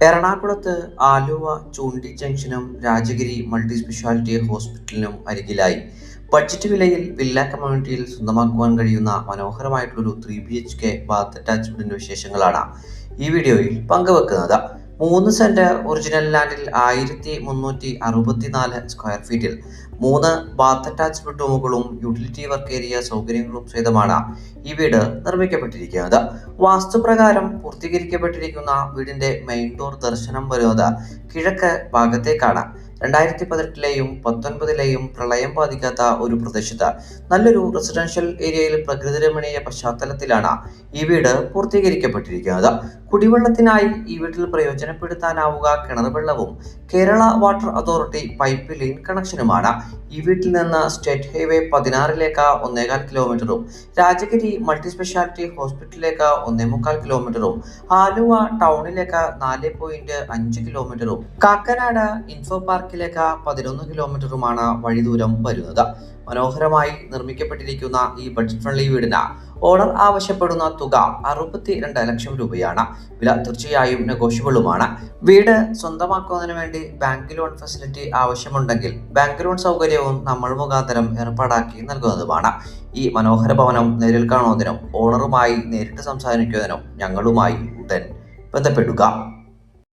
എറണാകുളത്ത് ആലുവ ചൂണ്ടി ജംഗ്ഷനും Rajagiri multi speciality ഹോസ്പിറ്റലിനും അരികിലായി budget വിലയിൽ വില്ല കമ്മ്യൂണിറ്റിയിൽ സ്വന്തമാക്കുവാൻ കഴിയുന്ന മനോഹരമായിട്ടുള്ളൊരു 3 BHK ബാത്ത് അറ്റാച്ച്മെന്റിന്റെ വിശേഷങ്ങളാണ് ഈ വീഡിയോയിൽ പങ്കുവെക്കുന്നത്. 3 സെന്റ് ഒറിജിനൽ ലാൻഡിൽ 1364 സ്ക്വയർ ഫീറ്റിൽ 3 ബാത്ത് അറ്റാച്ച്ഡ് ബെഡ്റൂമുകളും യൂട്ടിലിറ്റി വർക്ക് ഏരിയ സൗകര്യങ്ങളും സഹിതമാണ് ഈ വീട് നിർമ്മിക്കപ്പെട്ടിരിക്കുന്നത്. വാസ്തുപ്രകാരം പൂർത്തീകരിക്കപ്പെട്ടിരിക്കുന്ന വീടിന്റെ മെയിൻ ഡോർ ദർശനം വരുന്നത് കിഴക്ക് ഭാഗത്തേക്കാണ്. 2018ലെയും 2019ലെയും പ്രളയം ബാധിക്കാത്ത ഒരു പ്രദേശത്ത് നല്ലൊരു റെസിഡൻഷ്യൽ ഏരിയയിൽ പ്രകൃതിരമണീയ പശ്ചാത്തലത്തിലാണ് ഈ വീട് പൂർത്തീകരിക്കപ്പെട്ടിരിക്കുന്നത്. കുടിവെള്ളത്തിനായി ഈ വീട്ടിൽ പ്രയോജനപ്പെടുത്താനാവുക കിണർ വെള്ളവും Kerala water authority pipeline കണക്ഷനുമാണ്. ഈ വീട്ടിൽ നിന്ന് സ്റ്റേറ്റ് ഹൈവേ 16ലേക്ക് 1.25 കിലോമീറ്ററും രാജഗിരി മൾട്ടി സ്പെഷ്യാലിറ്റി ഹോസ്പിറ്റലിലേക്ക് 1.25 കിലോമീറ്ററും ആലുവ ടൗണിലേക്ക് 4.5 കിലോമീറ്ററും കാക്കനാട് ഇൻഫോ പാർക്കിലേക്ക് 11 കിലോമീറ്ററുമാണ് വഴിദൂരം വരുന്നത്. മനോഹരമായി നിർമ്മിക്കപ്പെട്ടിരിക്കുന്ന ഈ ബഡ്ജറ്റ് ഫ്രണ്ട്ലി വീടിന് ഓണർ ആവശ്യപ്പെടുന്ന തുക 62 ലക്ഷം രൂപയാണ്. വില തീർച്ചയായും നെഗോഷ്യബിളുമാണ്. വീട് സ്വന്തമാക്കുന്നതിന് വേണ്ടി ബാങ്ക് ലോൺ ഫെസിലിറ്റി ആവശ്യമുണ്ടെങ്കിൽ ബാങ്ക് ലോൺ സൗകര്യവും നമ്മൾ മുഖാന്തരം ഏർപ്പാടാക്കി നൽകുന്നതുമാണ്. ഈ മനോഹര ഭവനം നേരിൽ കാണുന്നതിനും ഓണറുമായി നേരിട്ട് സംസാരിക്കുന്നതിനും ഞങ്ങളുമായി ഉടൻ ബന്ധപ്പെടുക.